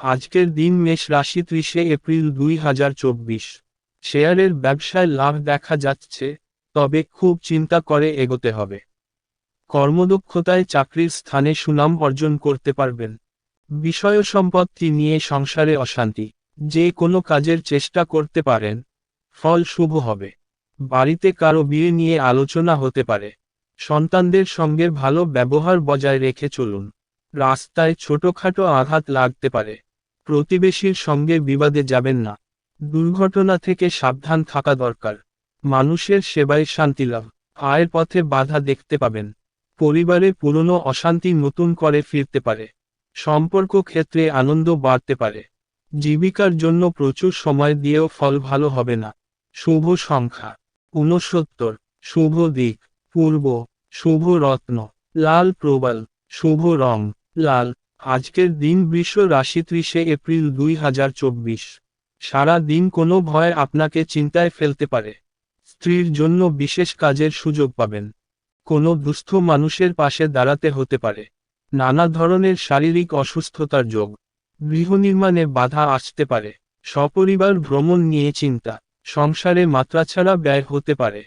আজকের দিন মেষ রাশি 30 এপ্রিল 2024। শেয়ারের ব্যবসায় লাভ দেখা যাচ্ছে, তবে খুব চিন্তা করে এগোতে হবে। কর্মদক্ষতায় চাকরির স্থানে সুনাম অর্জন করতে পারবেন। বিষয় সম্পত্তি নিয়ে সংসারে অশান্তি। যে কোনো কাজের চেষ্টা করতে পারেন, ফল শুভ হবে। বাড়িতে কারো বিয়ে নিয়ে আলোচনা হতে পারে। সন্তানদের সঙ্গে ভালো ব্যবহার বজায় রেখে চলুন। রাস্তায় ছোটখাটো আঘাত লাগতে পারে। প্রতিবেশীর সঙ্গে বিবাদে যাবেন না। দুর্ঘটনা থেকে সাবধান থাকা দরকার। মানুষের সেবায় শান্তিলাভ। আয়ের পথে বাধা দেখতে পাবেন। পরিবারে পুরনো অশান্তি নতুন করে ফিরতে পারে। সম্পর্ক ক্ষেত্রে আনন্দ বাড়তে পারে। জীবিকার জন্য প্রচুর সময় দিয়েও ফল ভালো হবে না। শুভ সংখ্যা 69। শুভ দিক পূর্ব। শুভ রত্ন লাল প্রবাল। শুভ রং লাল। আজকের দিন বৃষ রাশি 30 এপ্রিল 2024। সারা দিন কোনো ভয় আপনাকে চিন্তায় ফেলতে পারে। স্ত্রীর জন্য বিশেষ কাজের সুযোগ পাবেন। কোনো দুস্থ মানুষের পাশে দাঁড়াতে হতে পারে। নানা ধরনের শারীরিক অসুস্থতার যোগ। গৃহ নির্মাণে বাধা আসতে পারে। সপরিবার ভ্রমণ নিয়ে চিন্তা। সংসারে মাত্রাছাড়া ব্যয় হতে পারে।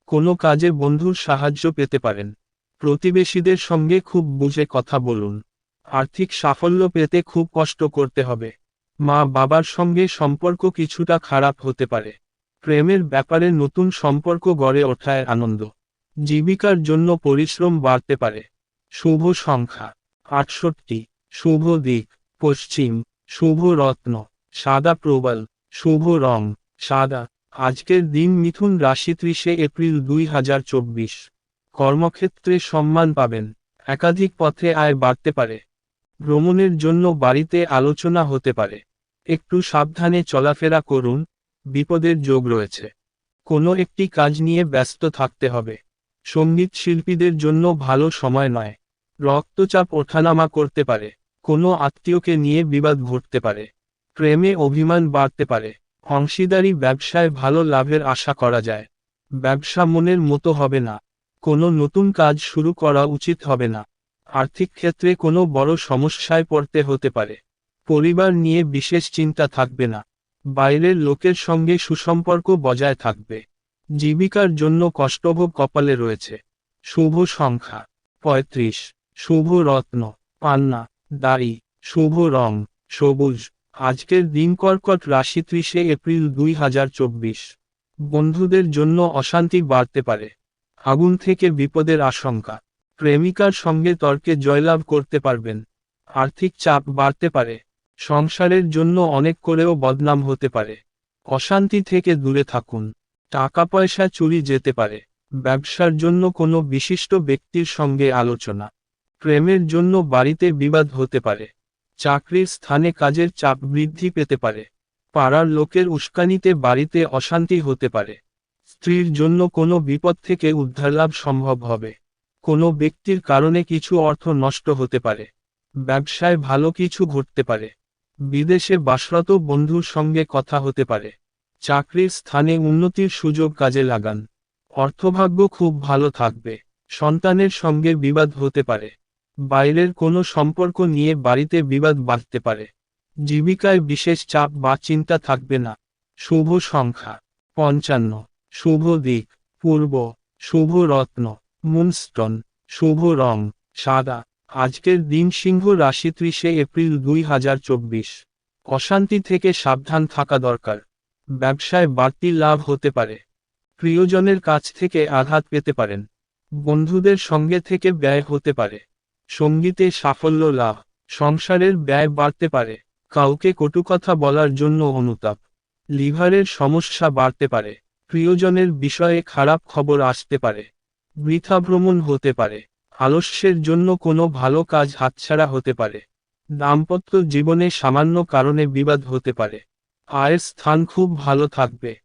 কোনো কাজে বন্ধুর সাহায্য পেতে পারেন। প্রতিবেশীদের সঙ্গে খুব বুঝে কথা বলুন। আর্থিক সাফল্য পেতে খুব কষ্ট করতে হবে। মা বাবার সঙ্গে সম্পর্ক কিছুটা খারাপ হতে পারে। প্রেমের ব্যাপারে নতুন সম্পর্ক গড়ে ওঠায় আনন্দ। জীবিকার জন্য পরিশ্রম বাড়তে পারে। শুভ সংখ্যা 68। শুভ দিক পশ্চিম। শুভ রত্ন সাদা প্রবাল। শুভ রং সাদা। আজকের দিন মিথুন রাশি 30 এপ্রিল 2024। কর্মক্ষেত্রে সম্মান পাবেন। একাধিক পথে আয় বাড়তে পারে। ভ্রমণের জন্য বাড়িতে আলোচনা হতে পারে। একটু সাবধানে চলাফেরা করুন, বিপদের যোগ রয়েছে। কোনো একটি কাজ নিয়ে ব্যস্ত থাকতে হবে। সঙ্গীত শিল্পীদের জন্য ভালো সময় নয়। রক্তচাপ ওঠানামা করতে পারে। কোনো আত্মীয়কে নিয়ে বিবাদ ঘটতে পারে। প্রেমে অভিমান বাড়তে পারে। অংশীদারি ব্যবসায় ভালো লাভের আশা করা যায়। ব্যবসা মনের মতো হবে না। কোনো নতুন কাজ শুরু করা উচিত হবে না। আর্থিক ক্ষেত্রে কোনো বড় সমস্যায় পড়তে হতে পারে। পরিবার নিয়ে বিশেষ চিন্তা থাকবে না। বাইরের লোকের সঙ্গে সুসম্পর্ক বজায় থাকবে। জীবিকার জন্য কষ্টভোগ কপালে রয়েছে। শুভ সংখ্যা 35। শুভ রত্ন পান্না দাড়ি। শুভ রং সবুজ। আজকের দিন কর্কট রাশি 30 এপ্রিল 2024। বন্ধুদের জন্য অশান্তি বাড়তে পারে। আগুন থেকে বিপদের আশঙ্কা। প্রেমিকার সঙ্গে তর্কে জয়লাভ করতে পারবেন। আর্থিক চাপ বাড়তে পারে। সংসারের জন্য অনেক করেও বদনাম হতে পারে। অশান্তি থেকে দূরে থাকুন। টাকা পয়সা চুরি যেতে পারে। ব্যবসার জন্য কোনো বিশিষ্ট ব্যক্তির সঙ্গে আলোচনা। প্রেমের জন্য বাড়িতে বিবাদ হতে পারে। চাকরির স্থানে কাজের চাপ বৃদ্ধি পেতে পারে। পাড়ার লোকের উস্কানিতে বাড়িতে অশান্তি হতে পারে। স্ত্রীর জন্য কোনো বিপদ থেকে উদ্ধারলাভ সম্ভব হবে। কোনো ব্যক্তির কারণে কিছু অর্থ নষ্ট হতে পারে। ব্যবসায় ভালো কিছু ঘটতে পারে। বিদেশে বাসরত বন্ধুর সঙ্গে কথা হতে পারে। চাকরির স্থানে উন্নতির সুযোগ কাজে লাগান। অর্থভাগ্য খুব ভালো থাকবে। সন্তানের সঙ্গে বিবাদ হতে পারে। বাইরের কোনো সম্পর্ক নিয়ে বাড়িতে বিবাদ বাঁধতে পারে। জীবিকায় বিশেষ চাপ বা চিন্তা থাকবে না। শুভ সংখ্যা 55। শুভ দিক পূর্ব। শুভ রত্ন মুনস্টোন। শুভ রং সাদা। আজকের দিন সিংহ রাশি 30 এপ্রিল 2024। অশান্তি থেকে সাবধান থাকা দরকার। ব্যবসায় বাড়তি লাভ হতে পারে। প্রিয়জনের কাছ থেকে আঘাত পেতে পারেন। বন্ধুদের সঙ্গে থেকে ব্যয় হতে পারে। সঙ্গীতে সাফল্য লাভ। সংসারের ব্যয় বাড়তে পারে। কাউকে কটু কথা বলার জন্য অনুতাপ। লিভারের সমস্যা বাড়তে পারে। প্রিয়জনের বিষয়ে খারাপ খবর আসতে পারে। বৃথা ভ্রমণ হতে পারে। আলস্যের জন্য কোনো ভালো কাজ হাতছাড়া হতে পারে। দাম্পত্য জীবনে সামান্য কারণে বিবাদ হতে পারে। আয়ের স্থান খুব ভালো থাকবে।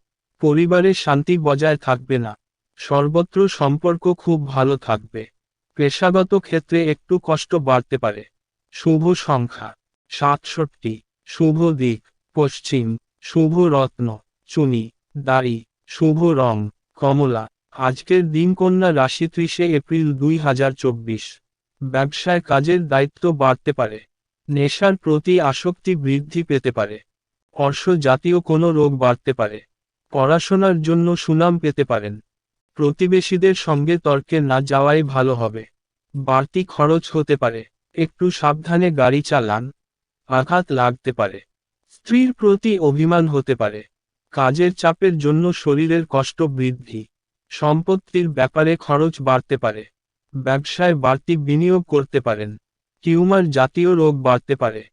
পরিবারে শান্তি বজায় থাকবে না। সর্বত্র সম্পর্ক খুব ভালো থাকবে। পেশাগত ক্ষেত্রে একটু কষ্ট বাড়তে পারে। শুভ সংখ্যা 67। শুভ দিক পশ্চিম। শুভ রত্ন চুনি দাড়ি। শুভ রং কমলা। আজকের দিন কন্যা রাশি 30 এপ্রিল 2024। ব্যবসায় কাজের দায়িত্ব বাড়তে পারে। নেশার প্রতি আসক্তি বৃদ্ধি পেতে পারে। অর্শ জাতীয় কোনো রোগ বাড়তে পারে। পড়াশোনার জন্য সুনাম পেতে পারেন। প্রতিবেশীদের সঙ্গে তর্কে না যাওয়াই ভালো হবে। বাড়তি খরচ হতে পারে। একটু সাবধানে গাড়ি চালান, আঘাত লাগতে পারে। স্ত্রীর প্রতি অভিমান হতে পারে। কাজের চাপের জন্য শরীরের কষ্ট বৃদ্ধি। সম্পত্তির ব্যাপারে খরচ বাড়তে পারে। ব্যবসায় বাড়তি বিনিয়োগ করতে পারেন। টিউমার জাতীয় রোগ বাড়তে পারে।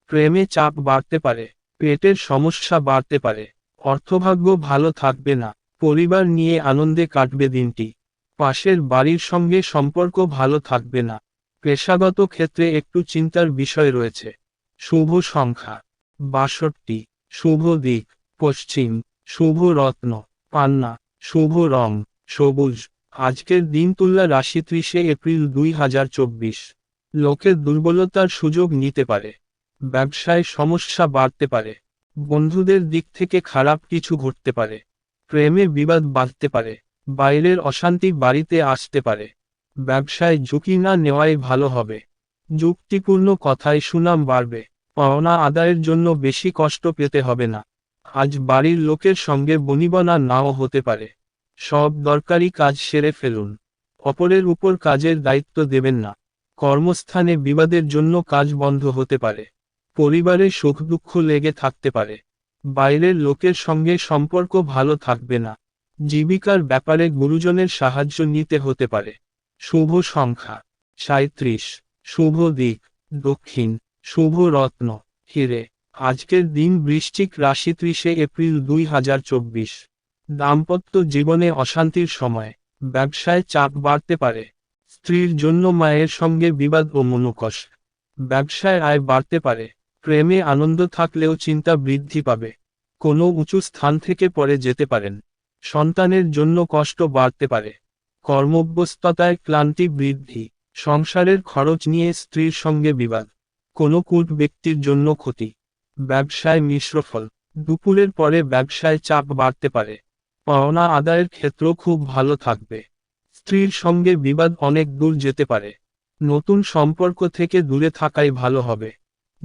প্রেমে চাপ বাড়তে পারে। পেটের সমস্যা বাড়তে পারে। অর্থভাগ্য ভালো থাকবে না। পরিবার নিয়ে আনন্দে কাটবে দিনটি। পাশের বাড়ির সঙ্গে সম্পর্ক ভালো থাকবে না। পেশাগত ক্ষেত্রে একটু চিন্তার বিষয় রয়েছে। শুভ সংখ্যা 62। শুভ দিক পশ্চিম। শুভ রত্ন পান্না। শুভ রং সবুজ। আজকের দিন তুলা রাশি 30 এপ্রিল 2024। লোকের দুর্বলতার সুযোগ নিতে পারে। ব্যবসায় সমস্যা বাড়তে পারে। বন্ধুদের দিক থেকে খারাপ কিছু ঘটতে পারে। প্রেমে বিবাদ বাড়তে পারে। বাইরের অশান্তি বাড়িতে আসতে পারে। ব্যবসায় ঝুঁকি না নেওয়াই ভালো হবে। যুক্তিপূর্ণ কথায় সুনাম বাড়বে। পাওনা আদায়ের জন্য বেশি কষ্ট পেতে হবে না। আজ বাড়ির লোকের সঙ্গে বনিবনা নাও হতে পারে। সব দরকারি কাজ সেরে ফেলুন। অপরের উপর কাজের দায়িত্ব দেবেন না। কর্মস্থানে বিবাদের জন্য কাজ বন্ধ হতে পারে। পরিবারে সুখ দুঃখ লেগে থাকতে পারে। বাইরের লোকের সঙ্গে সম্পর্ক ভালো থাকবে না। জীবিকার ব্যাপারে গুরুজনের সাহায্য নিতে হতে পারে। শুভ সংখ্যা 37। শুভ দিক দক্ষিণ। শুভ রত্ন হিরে। আজকের দিন বৃশ্চিক রাশি 30 এপ্রিল 2024। দাম্পত্য জীবনে অশান্তির সময়। ব্যবসায় চাপ বাড়তে পারে। স্ত্রীর জন্য মায়ের সঙ্গে বিবাদ ও মনোকষ্ট। ব্যবসায় আয় বাড়তে পারে। প্রেমে আনন্দ থাকলেও চিন্তা বৃদ্ধি পাবে। কোনো উঁচু স্থান থেকে পড়ে যেতে পারেন। সন্তানের জন্য কষ্ট বাড়তে পারে। কর্মব্যস্ততায় ক্লান্তি বৃদ্ধি। সংসারের খরচ নিয়ে স্ত্রীর সঙ্গে বিবাদ। কোনো কূট ব্যক্তির জন্য ক্ষতি। ব্যবসায় মিশ্র ফল। দুপুরের পরে ব্যবসায় চাপ বাড়তে পারে। পাওনা আদায়ের ক্ষেত্র খুব ভালো থাকবে। স্ত্রীর সঙ্গে বিবাদ অনেক দূর যেতে পারে। নতুন সম্পর্ক থেকে দূরে থাকাই ভালো হবে।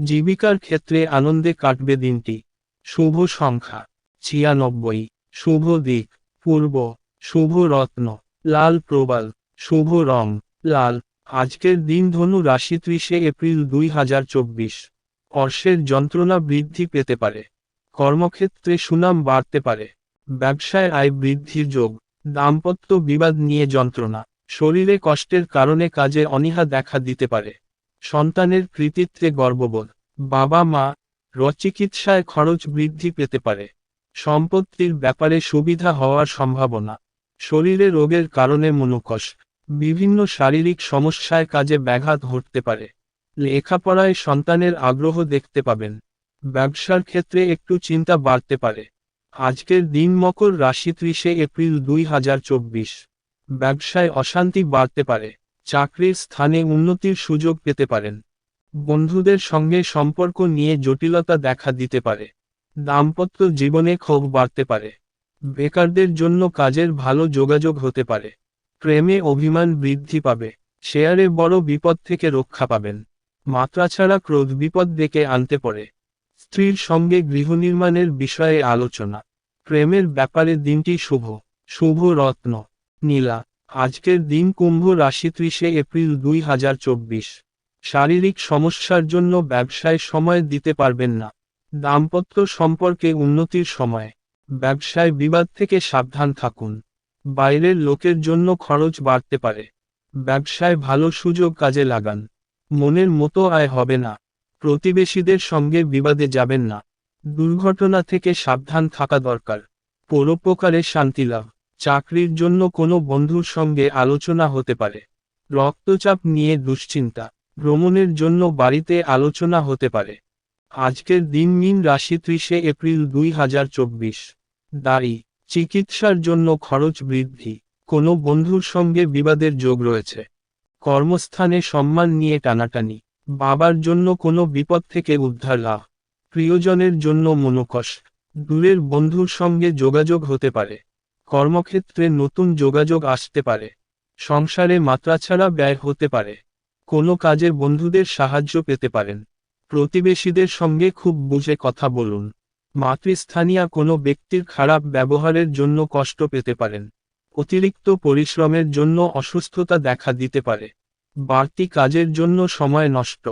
জীবিকার ক্ষেত্রে আনন্দে কাটবে দিনটি। শুভ সংখ্যা 96। শুভ দিক পূর্ব। শুভ রত্ন লাল প্রবাল। শুভ রং লাল। আজকের দিন ধনু রাশি 30 এপ্রিল 2024। অর্শের যন্ত্রণা বৃদ্ধি পেতে পারে। কর্মক্ষেত্রে সুনাম বাড়তে পারে। ব্যবসায় আয় বৃদ্ধির যোগ। দাম্পত্য বিবাদ নিয়ে যন্ত্রণা। শরীরে কষ্টের কারণে কাজে অনীহা দেখা দিতে পারে। সন্তানের কৃতিত্বে গর্ববোধ। বাবা মা চিকিৎসায় খরচ বৃদ্ধি পেতে পারে। সম্পত্তির ব্যাপারে সুবিধা হওয়ার সম্ভাবনা। শরীরে রোগের কারণে মনোকষ্ট। বিভিন্ন শারীরিক সমস্যায় কাজে ব্যাঘাত ঘটতে পারে। লেখাপড়ায় সন্তানের আগ্রহ দেখতে পাবেন। ব্যবসার ক্ষেত্রে একটু চিন্তা বাড়তে পারে। আজকের দিন মকর রাশি 30 এপ্রিল 2024। ব্যবসায় অশান্তি বাড়তে পারে। চাকরির স্থানে উন্নতির সুযোগ পেতে পারেন। বন্ধুদের সঙ্গে সম্পর্ক নিয়ে জটিলতা দেখা দিতে পারে। দাম্পত্য জীবনে ক্ষোভ বাড়তে পারে। বেকারদের জন্য কাজের ভালো যোগাযোগ হতে পারে। প্রেমে অভিমান বৃদ্ধি পাবে। শেয়ারে বড় বিপদ থেকে রক্ষা পাবেন। মাত্রাছাড়া ক্রোধ বিপদ ডেকে আনতে পারে। স্ত্রীর সঙ্গে গৃহনির্মাণের বিষয়ে আলোচনা। প্রেমের ব্যাপারে দিনটি শুভ। শুভ রত্ন নীলা। আজকের দিন কুম্ভ রাশি 30 এপ্রিল 2024। শারীরিক সমস্যার জন্য ব্যবসায় সময় দিতে পারবেন না। দাম্পত্য সম্পর্কে উন্নতির সময়। ব্যবসায় বিবাদ থেকে সাবধান থাকুন। বাইরের লোকের জন্য খরচ বাড়তে পারে। ব্যবসায় ভালো সুযোগ কাজে লাগান। মনের মতো আয় হবে না। প্রতিবেশীদের সঙ্গে বিবাদে যাবেন না। দুর্ঘটনা থেকে সাবধান থাকা দরকার। পরোপকারে শান্তিলাভ। চাকরির জন্য কোনো বন্ধুর সঙ্গে আলোচনা হতে পারে। রক্তচাপ নিয়ে দুশ্চিন্তা। ভ্রমণের জন্য বাড়িতে আলোচনা হতে পারে। আজকের দিন মীন রাশি 30 এপ্রিল 2024। দাড়ি। চিকিৎসার জন্য খরচ বৃদ্ধি। কোনো বন্ধুর সঙ্গে বিবাদের যোগ রয়েছে। কর্মস্থানে সম্মান নিয়ে টানাটানি। বাবার জন্য কোনো বিপদ থেকে উদ্ধার লাভ। প্রিয়জনের জন্য মনোকষ্ট। দূরের বন্ধুর সঙ্গে যোগাযোগ হতে পারে। কর্মক্ষেত্রে নতুন যোগাযোগ আসতে পারে। সংসারে মাত্রাছাড়া ব্যয় হতে পারে। কোনো কাজে বন্ধুদের সাহায্য পেতে পারেন। প্রতিবেশীদের সঙ্গে খুব বুঝে কথা বলুন। মাতৃস্থানীয় কোনো ব্যক্তির খারাপ ব্যবহারের জন্য কষ্ট পেতে পারেন। অতিরিক্ত পরিশ্রমের জন্য অসুস্থতা দেখা দিতে পারে। বাড়তি কাজের জন্য সময় নষ্ট।